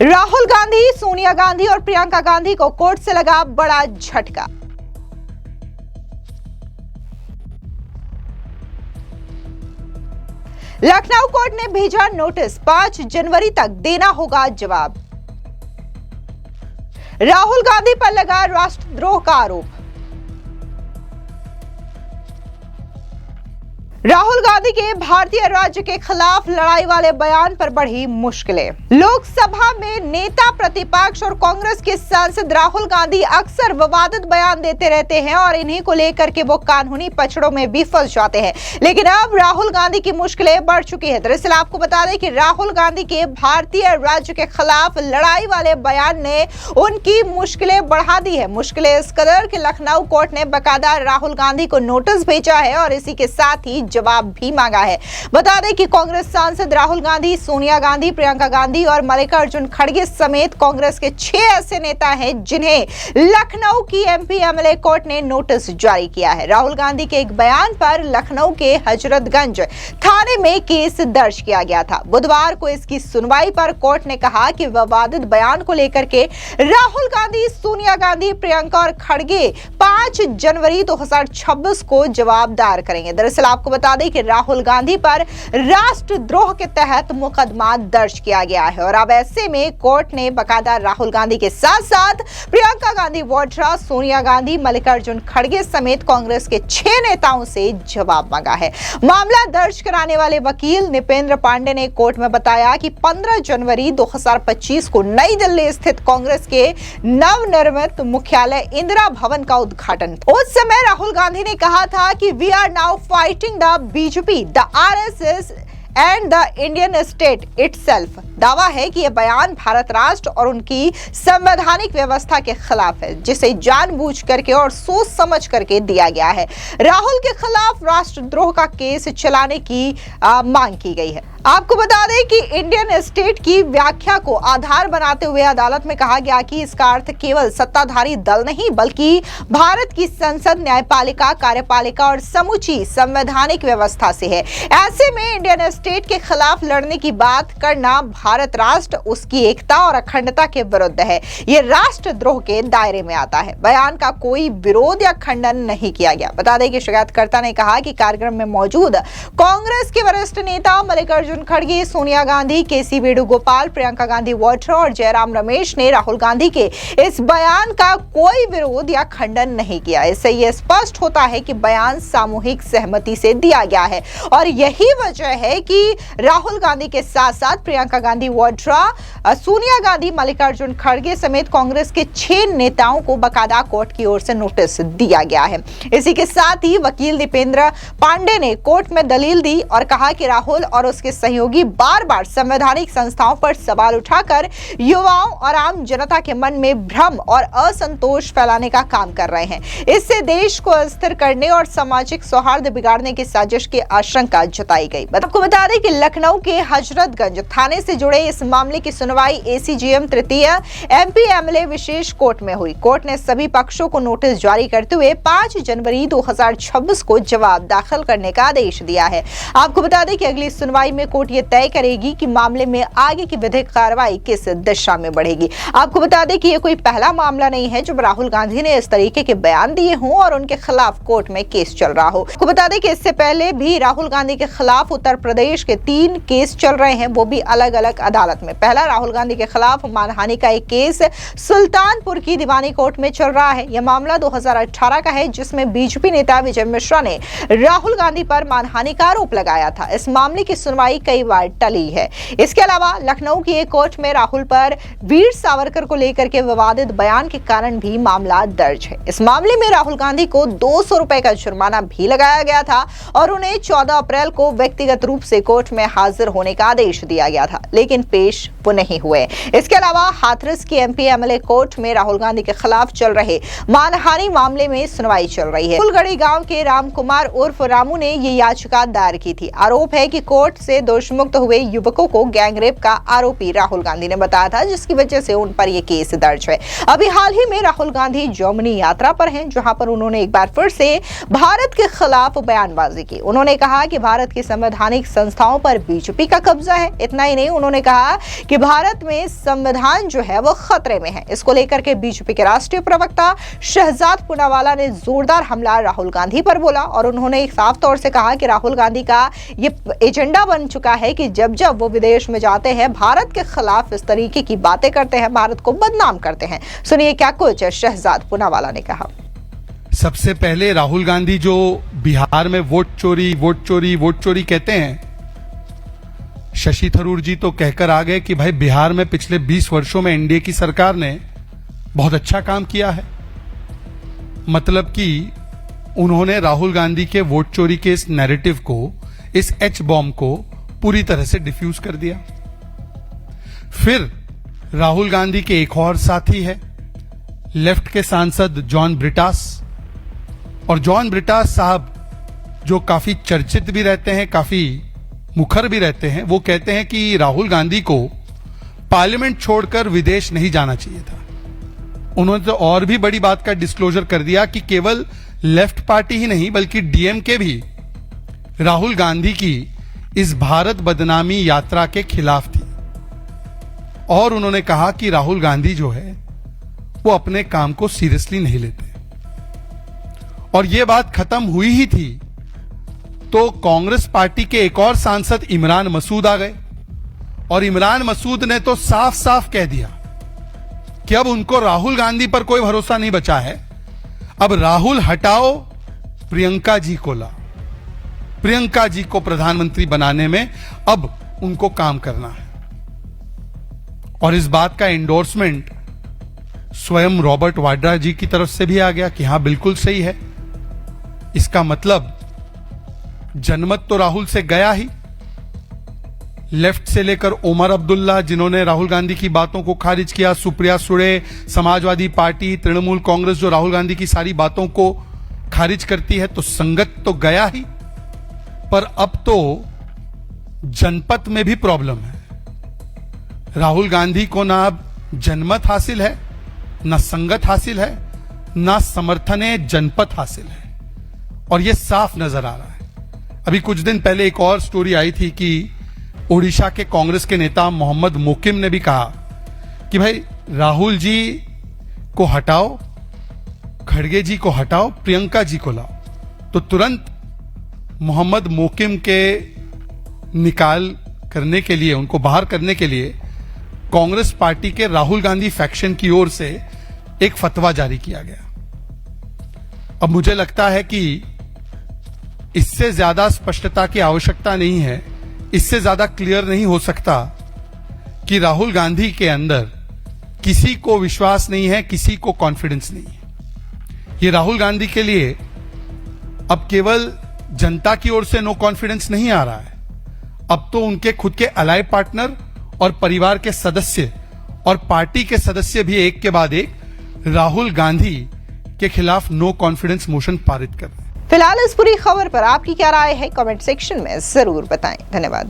राहुल गांधी, सोनिया गांधी और प्रियंका गांधी को कोर्ट से लगा बड़ा झटका। लखनऊ कोर्ट ने भेजा नोटिस, 5 जनवरी तक देना होगा जवाब। राहुल गांधी पर लगा राष्ट्रद्रोह का आरोप। राहुल गांधी के भारतीय राज्य के खिलाफ लड़ाई वाले बयान पर बढ़ी मुश्किलें। लोकसभा में नेता प्रतिपक्ष और कांग्रेस के सांसद राहुल गांधी अक्सर विवादित बयान देते रहते हैं और इन्हीं को लेकर के वो कानूनी पचड़ों में भी फंस जाते हैं। लेकिन अब राहुल गांधी की मुश्किलें बढ़ चुकी है। दरअसल आपको बता दें कि राहुल गांधी के भारतीय राज्य के खिलाफ लड़ाई वाले बयान ने उनकी मुश्किलें बढ़ा दी है। मुश्किलें इस कदर कि लखनऊ कोर्ट ने बाकायदा राहुल गांधी को नोटिस भेजा है और इसी के साथ ही जवाब भी मांगा है। बता दें कि कांग्रेस सांसद राहुल गांधी, सोनिया गांधी, प्रियंका गांधी और मल्लिकार्जुन खड़गे समेत कांग्रेस के 6 ऐसे नेता हैं जिन्हें लखनऊ की एमपी एमएलए कोर्ट ने नोटिस जारी किया है। राहुल गांधी के एक बयान पर लखनऊ के हजरतगंज थाने में केस दर्ज किया गया था। बुधवार को इसकी सुनवाई पर कोर्ट ने कहा कि विवादित बयान को लेकर के राहुल गांधी, सोनिया गांधी, प्रियंका और खड़गे 5 जनवरी 2026 को जवाब दायर करेंगे। दरअसल आपको बता दें कि राहुल गांधी पर राष्ट्रद्रोह के तहत मुकदमा दर्ज किया गया है और अब ऐसे में कोर्ट ने बाकायदा राहुल गांधी के साथ साथ प्रियंका गांधी वाड्रा, सोनिया गांधी, मल्लिकार्जुन खड़गे समेत कांग्रेस के 6 नेताओं से जवाब मांगा है। मामला दर्ज कराने वाले वकील निपेंद्र पांडे ने कोर्ट में बताया कि 15 जनवरी 2025 को नई दिल्ली स्थित कांग्रेस के नवनिर्मित मुख्यालय इंदिरा भवन का उद्घाटन। उस समय राहुल गांधी ने कहा था कि we are now fighting the BJP, the RSS and the Indian state itself. दावा है कि यह बयान भारत राष्ट्र और उनकी संवैधानिक व्यवस्था के खिलाफ है, जिसे जानबूझ करके और सोच समझ करके दिया गया है। राहुल के खिलाफ राष्ट्रद्रोह का केस चलाने की मांग की गई है। आपको बता दें कि इंडियन स्टेट की व्याख्या को आधार बनाते हुए अदालत में कहा गया कि इसका अर्थ केवल सत्ताधारी दल नहीं बल्कि भारत की संसद, न्यायपालिका, कार्यपालिका और समूची संवैधानिक व्यवस्था से है। ऐसे में इंडियन स्टेट के खिलाफ लड़ने की बात करना भारत राष्ट्र, उसकी एकता और अखंडता के विरुद्ध है। ये राष्ट्रद्रोह के दायरे में आता है। बयान का कोई विरोध या खंडन नहीं किया गया। बता दें कि शिकायतकर्ता ने कहा कि कार्यक्रम में मौजूद कांग्रेस के वरिष्ठ नेता मल्लिकार्जुन खड़गे, सोनिया गांधी, केसी वेणुगोपाल, प्रियंका गांधी वाड्रा और जयराम रमेश ने राहुल गांधी के इस बयान का कोई विरोध या खंडन नहीं किया। इससे यह स्पष्ट होता है कि बयान सामूहिक सहमति से दिया गया है और यही वजह है कि राहुल गांधी के साथ साथ प्रियंका गांधी वाड्रा, सोनिया गांधी, मल्लिकार्जुन खड़गे समेत कांग्रेस के 6 नेताओं को बाकायदा कोर्ट की ओर से नोटिस दिया गया है। इसी के साथ ही वकील दीपेंद्र पांडे ने कोर्ट में दलील दी और कहा कि राहुल और उसके सहयोगी बार-बार संवैधानिक संस्थाओं पर सवाल उठाकर युवाओं और आम जनता के मन में भ्रम और असंतोष फैलाने का काम कर रहे हैं। इससे देश को अस्थिर करने और सामाजिक सौहार्द बिगाड़ने की साजिश की आशंका जताई गई। आपको बता दें कि लखनऊ के हजरतगंज थाने से जुड़े इस मामले की सुनवाई एसीजेएम तृतीय एमपी एमएलए विशेष कोर्ट में हुई। कोर्ट ने सभी पक्षों को नोटिस जारी करते हुए 5 जनवरी 2026 को जवाब दाखिल करने का आदेश दिया है। आपको बता दें कि अगली सुनवाई में कोर्ट ये तय करेगी कि मामले में आगे की विधिक कार्रवाई किस दिशा में बढ़ेगी। आपको बता दें कि ये कोई पहला मामला नहीं है जब राहुल गांधी ने इस तरीके के बयान दिए हों और उनके खिलाफ कोर्ट में केस चल रहा हो। आपको बता दें कि इससे पहले भी राहुल गांधी के खिलाफ उत्तर प्रदेश के 3 केस चल रहे हैं, वो भी अलग अलग अदालत में। पहला राहुल गांधी के खिलाफ मानहानि का एक केस सुल्तानपुर की दीवानी कोर्ट में चल रहा है। यह मामला 2018 का है जिसमें बीजेपी नेता विजय मिश्रा ने राहुल गांधी पर मानहानि का आरोप लगाया था। इस मामले की सुनवाई कई बार टली है। इसके अलावा लखनऊ की एक कोर्ट में राहुल पर वीर सावरकर को लेकर के विवादित बयान के कारण भी मामला दर्ज है। इस मामले में राहुल गांधी को 200 रुपए का जुर्माना भी लगाया गया था और उन्हें 14 अप्रैल को व्यक्तिगत रूप से कोर्ट में हाजिर होने का आदेश दिया गया था, लेकिन पेश वो नहीं हुए। इसके अलावा हाथरस की एमपी एमएलए कोर्ट में राहुल गांधी के खिलाफ चल रहे मानहानि मामले में सुनवाई चल रही है। फुलगड़ी गांव के राम कुमार उर्फ रामू ने ये याचिका दायर की थी। आरोप है कि कोर्ट से दोषमुक्त हुए युवकों को गैंगरेप का आरोपी राहुल गांधी ने बताया था, जिसकी वजह से उन पर यह केस दर्ज है। अभी हाल ही में राहुल गांधी जर्मनी यात्रा पर हैं, जहां पर उन्होंने एक बार फिर से भारत के खिलाफ बयानबाजी की। उन्होंने कहा कि भारत की संवैधानिक संस्थाओं पर बीजेपी का कब्जा है। इतना ही नहीं, उन्होंने कहा कि भारत में संविधान जो है वो खतरे में है। इसको लेकर के बीजेपी के राष्ट्रीय प्रवक्ता शहजाद पूनावाला ने जोरदार हमला राहुल गांधी पर बोला और उन्होंने एक साफ तौर से कहा कि राहुल गांधी का ये एजेंडा बन चुका है कि जब जब वो विदेश में जाते हैं भारत के खिलाफ इस तरीके की बातें करते हैं, भारत को बदनाम करते हैं। सुनिए क्या कुछ शहजाद पूनावाला ने कहा। सबसे पहले राहुल गांधी जो बिहार में वोट चोरी कहते हैं, शशि थरूर जी तो कहकर आ गए कि भाई बिहार में पिछले 20 वर्षों में एनडीए की सरकार ने बहुत अच्छा काम किया है। मतलब कि उन्होंने राहुल गांधी के वोट चोरी के इस नैरेटिव को, इस एच बॉम्ब को पूरी तरह से डिफ्यूज कर दिया। फिर राहुल गांधी के एक और साथी है, लेफ्ट के सांसद जॉन ब्रिटास। और जॉन ब्रिटास साहब जो काफी चर्चित भी रहते हैं, काफी मुखर भी रहते हैं, वो कहते हैं कि राहुल गांधी को पार्लियामेंट छोड़कर विदेश नहीं जाना चाहिए था। उन्होंने तो और भी बड़ी बात का डिस्क्लोजर कर दिया कि केवल लेफ्ट पार्टी ही नहीं बल्कि डीएमके भी राहुल गांधी की इस भारत बदनामी यात्रा के खिलाफ थी। और उन्होंने कहा कि राहुल गांधी जो है वो अपने काम को सीरियसली नहीं लेते। और यह बात खत्म हुई ही थी तो कांग्रेस पार्टी के एक और सांसद इमरान मसूद आ गए और इमरान मसूद ने तो साफ साफ कह दिया कि अब उनको राहुल गांधी पर कोई भरोसा नहीं बचा है। अब राहुल हटाओ, प्रियंका जी को लाओ। प्रियंका जी को प्रधानमंत्री बनाने में अब उनको काम करना है। और इस बात का एंडोर्समेंट स्वयं रॉबर्ट वाड्रा जी की तरफ से भी आ गया कि हां बिल्कुल सही है। इसका मतलब जनमत तो राहुल से गया ही। लेफ्ट से लेकर ओमर अब्दुल्ला जिन्होंने राहुल गांधी की बातों को खारिज किया, सुप्रिया सुळे, समाजवादी पार्टी, तृणमूल कांग्रेस जो राहुल गांधी की सारी बातों को खारिज करती है, तो संगत तो गया ही। पर अब तो जनपद में भी प्रॉब्लम है। राहुल गांधी को ना अब जनमत हासिल है, ना संगत हासिल है, ना समर्थन जनपद हासिल है। और यह साफ नजर आ रहा है। अभी कुछ दिन पहले एक और स्टोरी आई थी कि ओडिशा के कांग्रेस के नेता मोहम्मद मोकिम ने भी कहा कि भाई राहुल जी को हटाओ, खड़गे जी को हटाओ, प्रियंका जी को लाओ। तो तुरंत मोहम्मद मोकिम के निकाल करने के लिए, उनको बाहर करने के लिए कांग्रेस पार्टी के राहुल गांधी फैक्शन की ओर से एक फतवा जारी किया गया। अब मुझे लगता है कि इससे ज्यादा स्पष्टता की आवश्यकता नहीं है, इससे ज्यादा क्लियर नहीं हो सकता कि राहुल गांधी के अंदर किसी को विश्वास नहीं है, किसी को कॉन्फिडेंस नहीं है। ये राहुल गांधी के लिए अब केवल जनता की ओर से नो कॉन्फिडेंस नहीं आ रहा है, अब तो उनके खुद के अलाइ पार्टनर और परिवार के सदस्य और पार्टी के सदस्य भी एक के बाद एक राहुल गांधी के खिलाफ नो कॉन्फिडेंस मोशन पारित कर रहे हैं। फिलहाल इस पूरी खबर पर आपकी क्या राय है, कमेंट सेक्शन में जरूर बताएं। धन्यवाद।